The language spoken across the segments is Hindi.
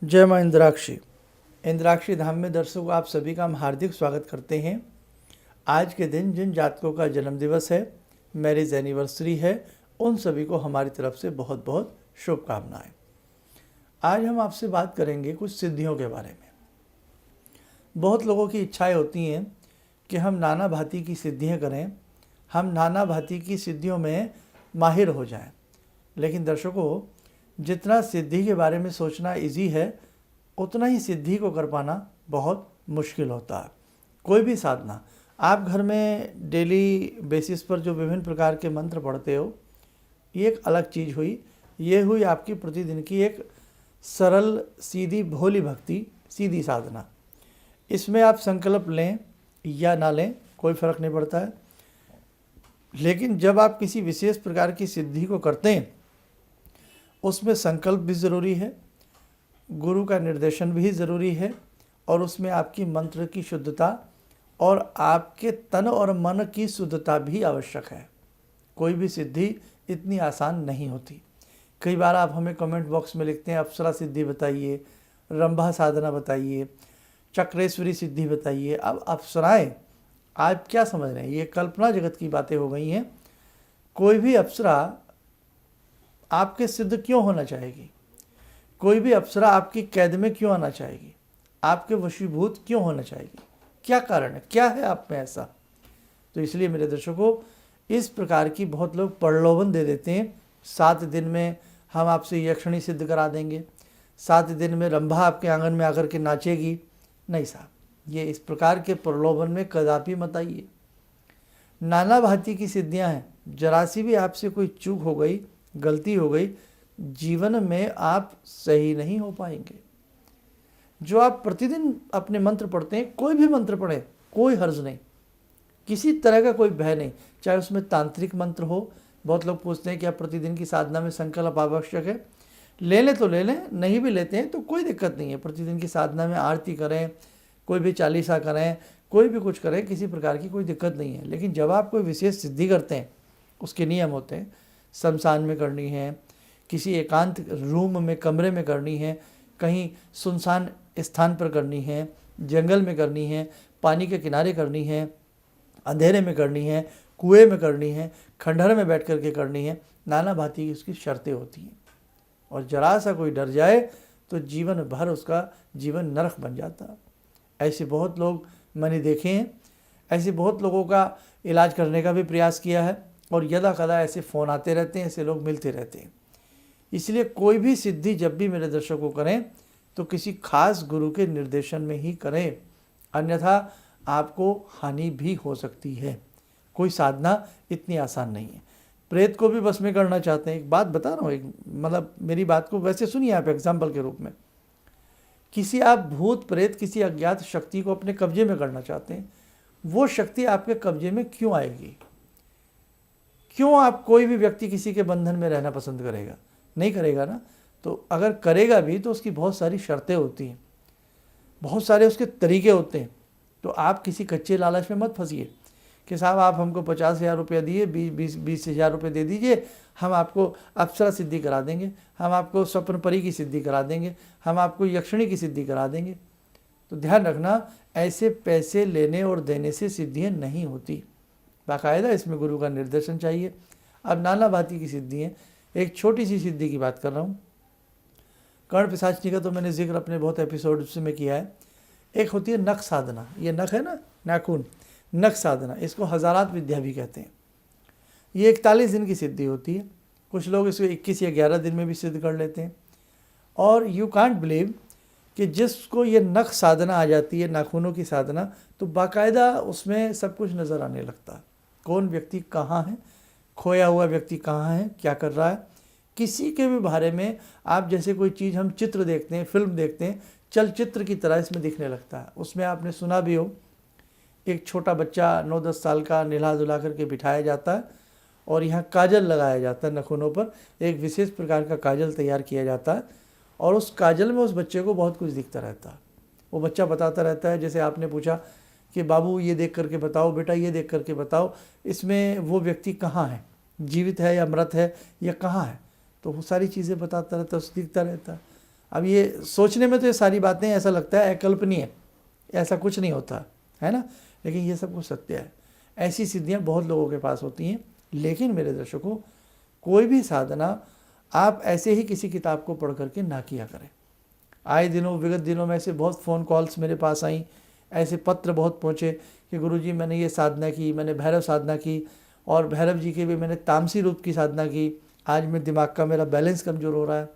जय मां इंद्राक्षी। इंद्राक्षी धाम में दर्शकों आप सभी का हम हार्दिक स्वागत करते हैं। आज के दिन जिन जातकों का जन्म दिवस है, मैरिज एनिवर्सरी है, उन सभी को हमारी तरफ से बहुत बहुत शुभकामनाएं। आज हम आपसे बात करेंगे कुछ सिद्धियों के बारे में। बहुत लोगों की इच्छाएं होती हैं कि हम नाना भांति की सिद्धियां करें, हम नाना भांति की सिद्धियों में माहिर हो जाएं। लेकिन दर्शकों, जितना सिद्धि के बारे में सोचना इजी है, उतना ही सिद्धि को कर पाना बहुत मुश्किल होता है। कोई भी साधना आप घर में डेली बेसिस पर जो विभिन्न प्रकार के मंत्र पढ़ते हो, ये एक अलग चीज़ हुई। ये हुई आपकी प्रतिदिन की एक सरल सीधी भोली भक्ति, सीधी साधना। इसमें आप संकल्प लें या ना लें, कोई फ़र्क नहीं पड़ता है। लेकिन जब आप किसी विशेष प्रकार की सिद्धि को करते हैं, उसमें संकल्प भी ज़रूरी है, गुरु का निर्देशन भी ज़रूरी है, और उसमें आपकी मंत्र की शुद्धता और आपके तन और मन की शुद्धता भी आवश्यक है। कोई भी सिद्धि इतनी आसान नहीं होती। कई बार आप हमें कमेंट बॉक्स में लिखते हैं, अप्सरा सिद्धि बताइए, रंभा साधना बताइए, चक्रेश्वरी सिद्धि बताइए। अब अप्सराएं आप क्या समझ रहे हैं? ये कल्पना जगत की बातें हो गई हैं। कोई भी अप्सरा आपके सिद्ध क्यों होना चाहेगी? कोई भी अप्सरा आपकी कैद में क्यों आना चाहेगी? आपके वशीभूत क्यों होना चाहेगी? क्या कारण है? क्या है आप में ऐसा? तो इसलिए मेरे दर्शकों, इस प्रकार की बहुत लोग प्रलोभन दे देते हैं। 7 दिन में हम आपसे यक्षिणी सिद्ध करा देंगे, 7 दिन में रंभा आपके आंगन में आकर के नाचेगी। नहीं साहब, ये इस प्रकार के प्रलोभन में कदापि मत आइए। नाना भांति की सिद्धियां हैं। जरा सी भी आपसे कोई चूक हो गई, गलती हो गई, जीवन में आप सही नहीं हो पाएंगे। जो आप प्रतिदिन अपने मंत्र पढ़ते हैं, कोई भी मंत्र पढ़ें, कोई हर्ज नहीं, किसी तरह का कोई भय नहीं। चाहे उसमें तांत्रिक मंत्र हो। बहुत लोग पूछते हैं कि आप प्रतिदिन की साधना में संकल्प आवश्यक है। ले लें तो ले लें, नहीं भी लेते हैं तो कोई दिक्कत नहीं है। प्रतिदिन की साधना में आरती करें, कोई भी चालीसा करें, कोई भी कुछ करें, किसी प्रकार की कोई दिक्कत नहीं है। लेकिन जब आप कोई विशेष सिद्धि करते हैं, उसके नियम होते हैं। शमशान में करनी है, किसी एकांत रूम में, कमरे में करनी है, कहीं सुनसान स्थान पर करनी है, जंगल में करनी है, पानी के किनारे करनी है, अंधेरे में करनी है, कुएं में करनी है, खंडहर में बैठ करके करनी है। नाना भांति की उसकी शर्तें होती हैं। और जरा सा कोई डर जाए तो जीवन भर उसका जीवन नरक बन जाता है। ऐसे बहुत लोग मैंने देखे हैं। ऐसे बहुत लोगों का इलाज करने का भी प्रयास किया है, और यदा कदा ऐसे फ़ोन आते रहते हैं, ऐसे लोग मिलते रहते हैं। इसलिए कोई भी सिद्धि जब भी मेरे दर्शकों करें तो किसी खास गुरु के निर्देशन में ही करें, अन्यथा आपको हानि भी हो सकती है। कोई साधना इतनी आसान नहीं है। प्रेत को भी बस में करना चाहते हैं। एक बात बता रहा हूँ, एक मतलब मेरी बात को वैसे सुनिए आप एग्जाम्पल के रूप में। किसी आप भूत प्रेत, किसी अज्ञात शक्ति को अपने कब्जे में करना चाहते हैं, वो शक्ति आपके कब्जे में क्यों आएगी? क्यों आप कोई भी व्यक्ति किसी के बंधन में रहना पसंद करेगा? नहीं करेगा ना। तो अगर करेगा भी तो उसकी बहुत सारी शर्तें होती हैं, बहुत सारे उसके तरीके होते हैं। तो आप किसी कच्चे लालच में मत फंसिए कि साहब आप हमको 50,000 रुपया दिए, 20,000 रुपये दे दीजिए, हम आपको अप्सरा सिद्धि करा देंगे, हम आपको स्वप्न परी की सिद्धि करा देंगे, हम आपको यक्षिणी की सिद्धि करा देंगे। तो ध्यान रखना, ऐसे पैसे लेने और देने से सिद्धियाँ नहीं होती। बाकायदा इसमें गुरु का निर्देशन चाहिए। अब नाना भांति की सिद्धि है। एक छोटी सी सिद्धि की बात कर रहा हूँ। कर्ण पिशाचनी का तो मैंने जिक्र अपने बहुत एपिसोड में किया है। एक होती है नख साधना। ये नख है ना, नाखून, नख साधना, इसको हजारात विद्या भी कहते हैं। ये 41 दिन की सिद्धि होती है। कुछ लोग इसको 21 या 11 दिन में भी सिद्ध कर लेते हैं। और यू कांट बिलीव कि जिसको ये नख साधना आ जाती है, नाखूनों की साधना, तो बाकायदा उसमें सब कुछ नज़र आने लगता है। कौन व्यक्ति कहाँ है, खोया हुआ व्यक्ति कहाँ है, क्या कर रहा है, किसी के भी बारे में आप जैसे कोई चीज़ हम चित्र देखते हैं, फिल्म देखते हैं, चलचित्र की तरह इसमें दिखने लगता है। उसमें आपने सुना भी हो, एक छोटा बच्चा 9-10 साल का नहला धुला करके बिठाया जाता है, और यहाँ काजल लगाया जाता है नखूनों पर। एक विशेष प्रकार का काजल तैयार किया जाता है, और उस काजल में उस बच्चे को बहुत कुछ दिखता रहता है। वो बच्चा बताता रहता है, जैसे आपने पूछा कि बाबू ये देख करके बताओ, बेटा ये देख करके बताओ, इसमें वो व्यक्ति कहाँ है, जीवित है या मृत है या कहाँ है। तो वो सारी चीज़ें बताता रहता है, उसे दिखता रहता है। अब ये सोचने में तो ये सारी बातें ऐसा लगता है अकल्पनीय, ऐसा कुछ नहीं होता है ना, लेकिन ये सब कुछ सत्य है। ऐसी सिद्धियाँ बहुत लोगों के पास होती हैं। लेकिन मेरे दर्शकों, कोई भी साधना आप ऐसे ही किसी किताब को पढ़ करके ना किया करें। आए दिनों, विगत दिनों में ऐसे बहुत फ़ोन कॉल्स मेरे पास आई, ऐसे पत्र बहुत पहुँचे कि गुरुजी मैंने ये साधना की, मैंने भैरव साधना की, और भैरव जी के भी मैंने तामसी रूप की साधना की, आज में दिमाग का मेरा बैलेंस कमज़ोर हो रहा है।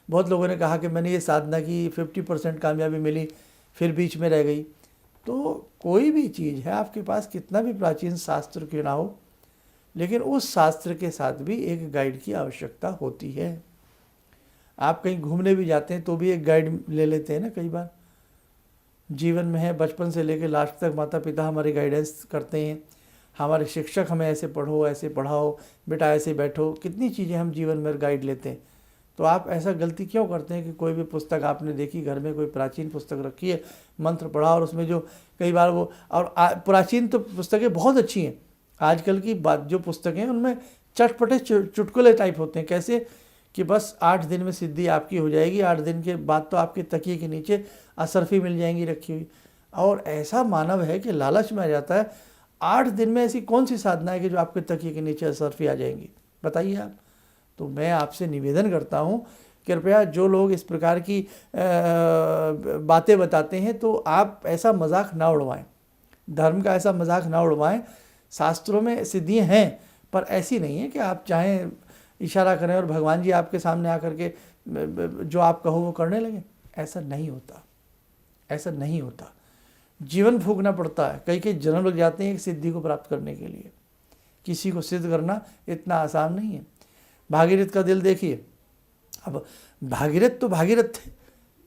बहुत लोगों ने कहा कि मैंने ये साधना की, 50% कामयाबी मिली, फिर बीच में रह गई। तो कोई भी चीज़ है, आपके पास कितना भी प्राचीन शास्त्र क्यों ना हो, लेकिन उस शास्त्र के साथ भी एक गाइड की आवश्यकता होती है। आप कहीं घूमने भी जाते हैं तो भी एक गाइड ले लेते हैं ना। कई बार जीवन में है, बचपन से लेकर लास्ट तक माता पिता हमारे गाइडेंस करते हैं, हमारे शिक्षक हमें ऐसे पढ़ो, ऐसे पढ़ाओ, बेटा ऐसे बैठो, कितनी चीज़ें हम जीवन में गाइड लेते हैं। तो आप ऐसा गलती क्यों करते हैं कि कोई भी पुस्तक आपने देखी, घर में कोई प्राचीन पुस्तक रखी है, मंत्र पढ़ा, और उसमें जो कई बार वो, और प्राचीन तो पुस्तकें बहुत अच्छी हैं, आजकल की बात जो पुस्तकें हैं उनमें चटपटे चुटकुले टाइप होते हैं। कैसे कि बस 8 दिन में सिद्धि आपकी हो जाएगी, 8 दिन के बाद तो आपके तकिए के नीचे असरफी मिल जाएंगी रखी हुई। और ऐसा मानव है कि लालच में आ जाता है। 8 दिन में ऐसी कौन सी साधना है कि जो आपके तकिए के नीचे असरफी आ जाएंगी, बताइए आप। तो मैं आपसे निवेदन करता हूँ, कृपया जो लोग इस प्रकार की बातें बताते हैं, तो आप ऐसा मजाक ना उड़वाएं, धर्म का ऐसा मजाक ना उड़वाएं। शास्त्रों में सिद्धियाँ हैं, पर ऐसी नहीं है कि आप चाहें इशारा करें और भगवान जी आपके सामने आकर के जो आप कहो वो करने लगे। ऐसा नहीं होता, ऐसा नहीं होता। जीवन फूंकना पड़ता है, कई कई जन्म लग जाते हैं एक सिद्धि को प्राप्त करने के लिए। किसी को सिद्ध करना इतना आसान नहीं है। भागीरथ का दिल देखिए। अब भागीरथ तो भागीरथ थे,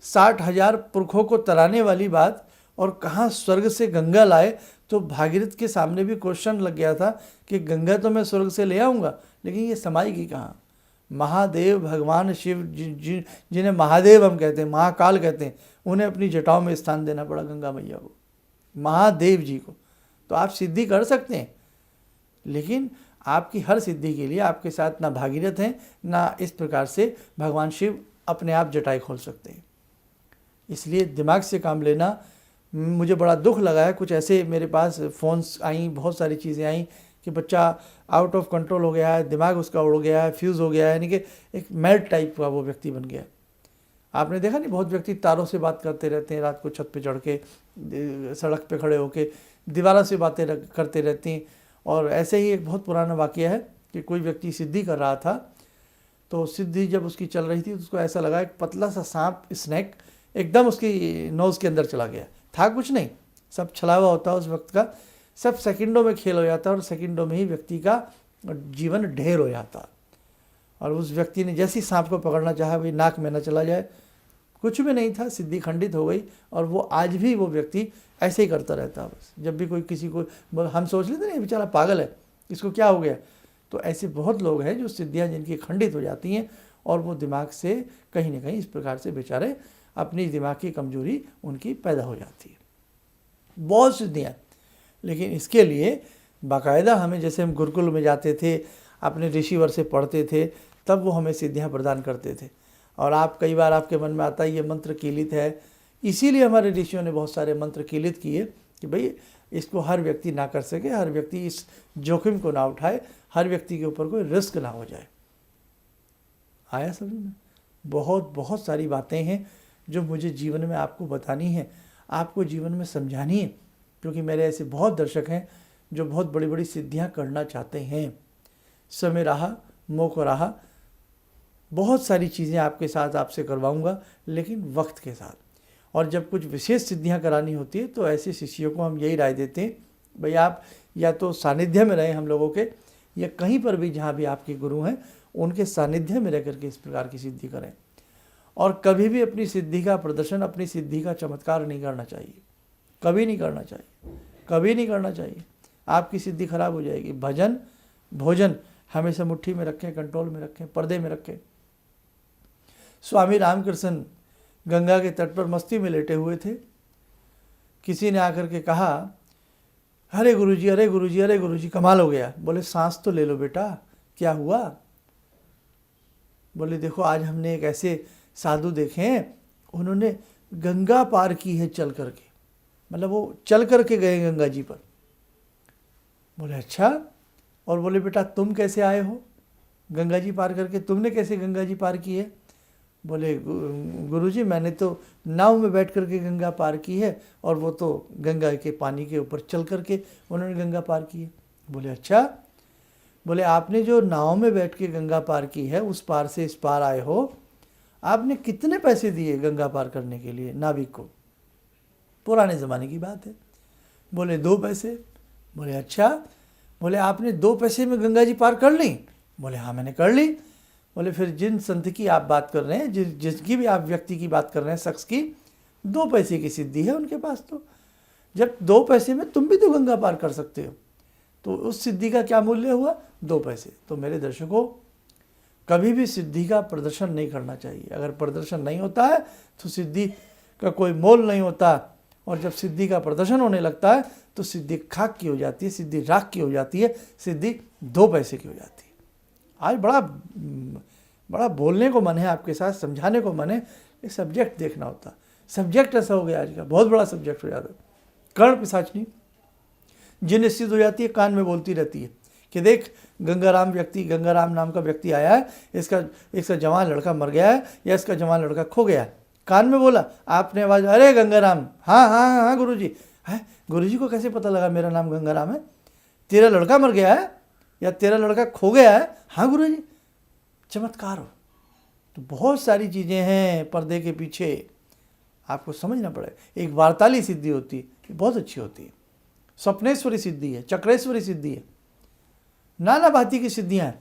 60,000 पुरखों को तराने वाली बात, और कहाँ स्वर्ग से गंगा लाए। तो भागीरथ के सामने भी क्वेश्चन लग गया था कि गंगा तो मैं स्वर्ग से ले आऊँगा, लेकिन ये समाएगी कहाँ। महादेव भगवान शिव जिन्हें महादेव हम कहते हैं, महाकाल कहते हैं, उन्हें अपनी जटाओं में स्थान देना पड़ा गंगा मैया को, महादेव जी को। तो आप सिद्धि कर सकते हैं, लेकिन आपकी हर सिद्धि के लिए आपके साथ ना भागीरथ हैं, ना इस प्रकार से भगवान शिव अपने आप जटाई खोल सकते हैं। इसलिए दिमाग से काम लेना। मुझे बड़ा दुख लगा है, कुछ ऐसे मेरे पास फ़ोन्स आई, बहुत सारी चीज़ें आई कि बच्चा आउट ऑफ कंट्रोल हो गया है, दिमाग उसका उड़ गया है, फ्यूज़ हो गया है, यानी कि एक मैड टाइप का वो व्यक्ति बन गया। आपने देखा नहीं, बहुत व्यक्ति तारों से बात करते रहते हैं, रात को छत पे चढ़ के, सड़क पे खड़े होके दीवारों से बातें करते रहते हैं। और ऐसे ही एक बहुत पुराना वाक़या है कि कोई व्यक्ति सिद्धि कर रहा था, तो सिद्धि जब उसकी चल रही थी तो उसको ऐसा लगा एक पतला सा सांप, स्नैक, एकदम उसकी नोज़ के अंदर चला गया। था कुछ नहीं, सब छलावा होता है उस वक्त का, सब सेकंडों में खेल हो जाता है, और सेकंडों में ही व्यक्ति का जीवन ढेर हो जाता। और उस व्यक्ति ने जैसी सांप को पकड़ना चाहा, भाई नाक में न चला जाए, कुछ भी नहीं था, सिद्धि खंडित हो गई। और वो आज भी वो व्यक्ति ऐसे ही करता रहता है। बस जब भी कोई किसी को, हम सोच लेते नहीं बेचारा पागल है, इसको क्या हो गया। तो ऐसे बहुत लोग हैं जो सिद्धियाँ जिनकी खंडित हो जाती हैं, और वो दिमाग से कहीं ना कहीं इस प्रकार से बेचारे अपनी दिमाग की कमजोरी उनकी पैदा हो जाती है। बहुत सिद्धियाँ, लेकिन इसके लिए बाकायदा हमें, जैसे हम गुरुकुल में जाते थे, अपने ऋषिवर से पढ़ते थे, तब वो हमें सिद्धियाँ प्रदान करते थे। और आप कई बार आपके मन में आता है ये मंत्र कीलित है, इसीलिए हमारे ऋषियों ने बहुत सारे मंत्र कीलित किए कि भाई इसको हर व्यक्ति ना कर सके, हर व्यक्ति इस जोखिम को ना उठाए, हर व्यक्ति के ऊपर कोई रिस्क ना हो जाए। आया समझ में? बहुत बहुत सारी बातें हैं जो मुझे जीवन में आपको बतानी है, आपको जीवन में समझानी है, क्योंकि मेरे ऐसे बहुत दर्शक हैं जो बहुत बड़ी बड़ी सिद्धियां करना चाहते हैं। समय रहा, मौका रहा, बहुत सारी चीज़ें आपके साथ आपसे करवाऊंगा, लेकिन वक्त के साथ। और जब कुछ विशेष सिद्धियां करानी होती है तो ऐसे शिष्यों को हम यही राय देते हैं, भाई आप या तो सानिध्य में रहें हम लोगों के, या कहीं पर भी जहाँ भी आपके गुरु हैं उनके सानिध्य में रह करके इस प्रकार की सिद्धि करें। और कभी भी अपनी सिद्धि का प्रदर्शन, अपनी सिद्धि का चमत्कार नहीं करना चाहिए, कभी नहीं करना चाहिए, कभी नहीं करना चाहिए। आपकी सिद्धि खराब हो जाएगी। भजन भोजन हमेशा मुट्ठी में रखें, कंट्रोल में रखें, पर्दे में रखें। स्वामी रामकृष्ण गंगा के तट पर मस्ती में लेटे हुए थे। किसी ने आकर के कहा, अरे गुरुजी, अरे गुरुजी, अरे गुरुजी, कमाल हो गया। बोले सांस तो ले लो बेटा, क्या हुआ? बोले देखो आज हमने एक ऐसे साधु देखें, उन्होंने गंगा पार की है चल करके, मतलब वो चल करके गए गंगा जी पर। बोले अच्छा, और बोले बेटा तुम कैसे आए हो गंगा जी पार करके, तुमने कैसे गंगा जी पार की है? बोले गुरुजी मैंने तो नाव में बैठ करके गंगा पार की है, और वो तो गंगा के पानी के ऊपर चल करके उन्होंने गंगा पार की है। बोले अच्छा, बोले आपने जो नाव में बैठ के गंगा पार की है, उस पार से इस पार आए हो, आपने कितने पैसे दिए गंगा पार करने के लिए नाविक को? पुराने ज़माने की बात है। बोले 2 पैसे। बोले अच्छा, बोले आपने 2 पैसे में गंगा जी पार कर ली? बोले हाँ मैंने कर ली। बोले फिर जिन संत की आप बात कर रहे हैं, जिसकी भी आप व्यक्ति की बात कर रहे हैं, शख्स की, 2 पैसे की सिद्धि है उनके पास। तो जब 2 पैसे में तुम भी तो गंगा पार कर सकते हो, तो उस सिद्धि का क्या मूल्य हुआ? 2 पैसे। तो मेरे दर्शकों, कभी भी सिद्धि का प्रदर्शन नहीं करना चाहिए। अगर प्रदर्शन नहीं होता है तो सिद्धि का कोई मोल नहीं होता, और जब सिद्धि का प्रदर्शन होने लगता है तो सिद्धि खाक की हो जाती है, सिद्धि राख की हो जाती है, सिद्धि 2 पैसे की हो जाती है। आज बड़ा बोलने को मन है आपके साथ, समझाने को मन है, ये सब्जेक्ट देखना होता। सब्जेक्ट ऐसा हो गया आज का, बहुत बड़ा सब्जेक्ट हो जाता है। कर्ण पिशाचनी जिन्हें सिद्ध हो जाती है, कान में बोलती रहती है कि देख गंगाराम नाम का व्यक्ति आया है, इसका जवान लड़का मर गया है, या इसका जवान लड़का खो गया है। कान में बोला, आपने आवाज़, अरे गंगाराम, हाँ हाँ हाँ गुरुजी। है गुरुजी को कैसे पता लगा मेरा नाम गंगाराम है? तेरा लड़का मर गया है या तेरा लड़का खो गया है? हाँ गुरुजी। चमत्कार हो। तो बहुत सारी चीज़ें हैं पर्दे के पीछे, आपको समझना पड़ेगा। एक वार्ताली सिद्धि होती है, बहुत अच्छी होती है। स्वप्नेश्वरी सिद्धि है, चक्रेश्वरी सिद्धि है, नाना भांति की सिद्धियाँ हैं,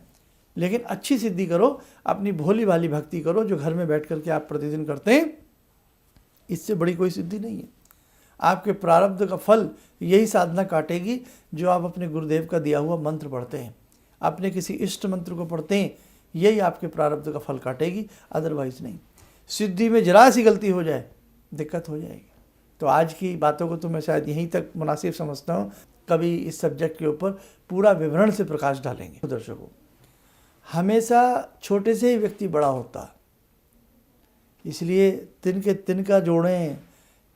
लेकिन अच्छी सिद्धि करो, अपनी भोली भाली भक्ति करो, जो घर में बैठ करके आप प्रतिदिन करते हैं। इससे बड़ी कोई सिद्धि नहीं है। आपके प्रारब्ध का फल यही साधना काटेगी जो आप अपने गुरुदेव का दिया हुआ मंत्र पढ़ते हैं, अपने किसी इष्ट मंत्र को पढ़ते हैं, यही आपके प्रारब्ध का फल काटेगी, अदरवाइज नहीं। सिद्धि में जरा सी गलती हो जाए, दिक्कत हो जाएगी। तो आज की बातों को तो मैं शायद यहीं तक मुनासिब समझता हूँ। कभी इस सब्जेक्ट के ऊपर पूरा विवरण से प्रकाश डालेंगे। दर्शकों, हमेशा छोटे से ही व्यक्ति बड़ा होता है, इसलिए तिनका जोड़ें,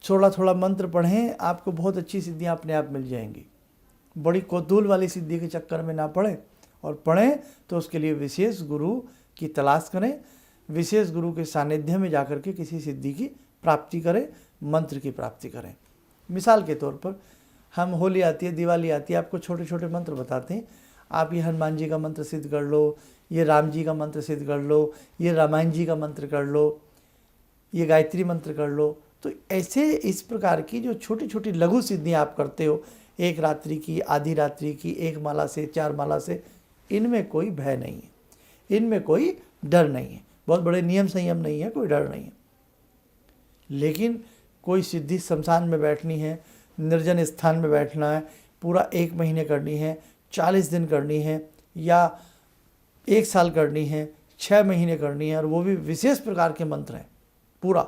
थोड़ा थोड़ा मंत्र पढ़ें, आपको बहुत अच्छी सिद्धियाँ अपने आप मिल जाएंगी। बड़ी कौतूहल वाली सिद्धि के चक्कर में ना पड़ें, और पढ़ें तो उसके लिए विशेष गुरु की तलाश करें, विशेष गुरु के सानिध्य में जाकर के किसी सिद्धि की प्राप्ति करें, मंत्र की प्राप्ति करें। मिसाल के तौर पर, हम होली आती है, दिवाली आती है, आपको छोटे छोटे मंत्र बताते हैं, आप ये हनुमान जी का मंत्र सिद्ध कर लो, ये राम जी का मंत्र सिद्ध कर लो, ये रामायण जी का मंत्र कर लो, ये गायत्री मंत्र कर लो। तो ऐसे इस प्रकार की जो छोटी छोटी लघु सिद्धियाँ आप करते हो, 1 रात्रि की, आधी रात्रि की, 1 माला से, 4 माला से, इनमें कोई भय नहीं है, इनमें कोई डर नहीं है, बहुत बड़े नियम संयम नहीं है, कोई डर नहीं है। लेकिन कोई सिद्धि शमशान में बैठनी है, निर्जन स्थान में बैठना है, पूरा 1 महीने करनी है, 40 दिन करनी है, या 1 साल करनी है, 6 महीने करनी है, और वो भी विशेष प्रकार के मंत्र हैं पूरा,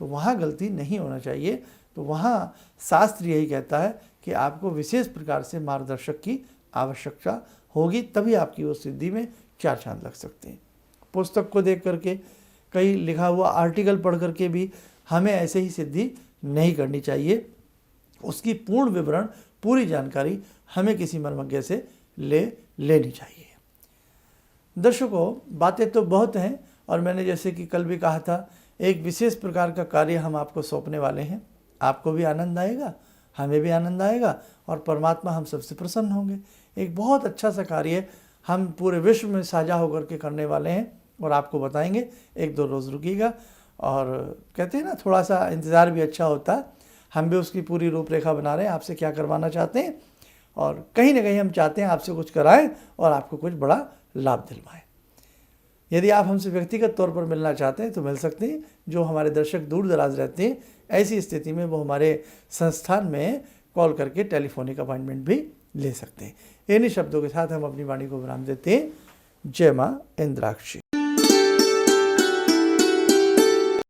तो वहाँ गलती नहीं होना चाहिए। तो वहाँ शास्त्र यही कहता है कि आपको विशेष प्रकार से मार्गदर्शक की आवश्यकता होगी, तभी आपकी वो सिद्धि में 4 चांद लग सकते हैं। पुस्तक को देख करके, कहीं लिखा हुआ आर्टिकल पढ़ करके भी हमें ऐसे ही सिद्धि नहीं करनी चाहिए। उसकी पूर्ण विवरण, पूरी जानकारी हमें किसी मर्मज्ञ से लेनी चाहिए। दर्शकों, बातें तो बहुत हैं, और मैंने जैसे कि कल भी कहा था, एक विशेष प्रकार का कार्य हम आपको सौंपने वाले हैं। आपको भी आनंद आएगा, हमें भी आनंद आएगा, और परमात्मा हम सबसे प्रसन्न होंगे। एक बहुत अच्छा सा कार्य हम पूरे विश्व में साझा होकर के करने वाले हैं, और आपको बताएंगे। 1-2 रोज़ रुकिएगा, और कहते हैं ना, थोड़ा सा इंतज़ार भी अच्छा होता है। हम भी उसकी पूरी रूपरेखा बना रहे हैं, आपसे क्या करवाना चाहते हैं, और कहीं ना कहीं हम चाहते हैं आपसे कुछ कराएं और आपको कुछ बड़ा लाभ दिलवाएं। यदि आप हमसे व्यक्तिगत तौर पर मिलना चाहते हैं तो मिल सकते हैं। जो हमारे दर्शक दूर दराज रहते हैं, ऐसी स्थिति में वो हमारे संस्थान में कॉल करके टेलीफोनिक अपॉइंटमेंट भी ले सकते हैं। इन्हीं शब्दों के साथ हम अपनी वाणी को विराम देते हैं। जय माँ इंद्राक्षी।